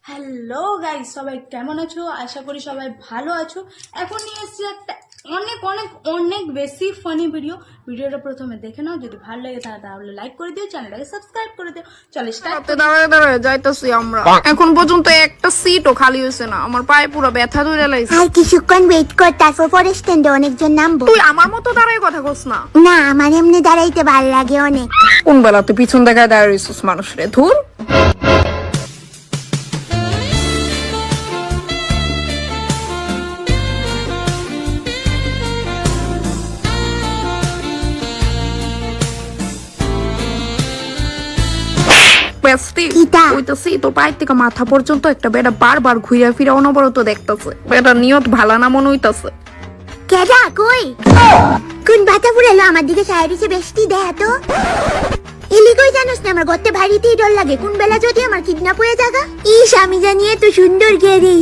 Hello guys, সবাই কেমন আছো? আশা করি সবাই ভালো আছো। এখন নিয়ে এসেছি একটা অনেক অনেক অনেক বেশি ফানি ভিডিওটা প্রথমে দেখে নাও, যদি ভালো লাগে তাহলে লাইক করে দিও, চ্যানেলটাকে সাবস্ক্রাইব করে দিও। চলো স্টার্ট। দাঁড়ায় দাঁড়ায় যাইতেছি আমরা। এখন পর্যন্ত একটা সিটও খালি হয়েছে না, আমার পায়ে পুরো ব্যথা ধরে লাইছে। আর কিছুক্ষণ ওয়েট কর, তারপর পরে স্ট্যান্ডে অনেকজন নামবো। তুই আমার মতো দাঁড়ায় কথা কস না। না, আমার এমনি দাঁড়াইতে ভাল লাগে অনেক। কোন বেলা তুই পিছন দেখায় দাঁড়াইছিস মানুষরে? ধুর। কিটা? হইতেছি তো পায়ের থেকে মাথা পর্যন্ত একটা বেটা বারবার ঘুরে ফিরে অনবরত দেখতেছে। বেটা নিয়ত ভালা না মনে হইতাছে। কেডা কই? কোন বাতা ফুরালো আমার দিকে সাইডে বেশি দেয় তো। এলি কই জানোস না, আমার গর্তে ভারীতেই ডর লাগে কোন বেলা যদি আমার কিডন্যাপ হয়ে যাগা। ইস, আমি জানি এত সুন্দর গে রে।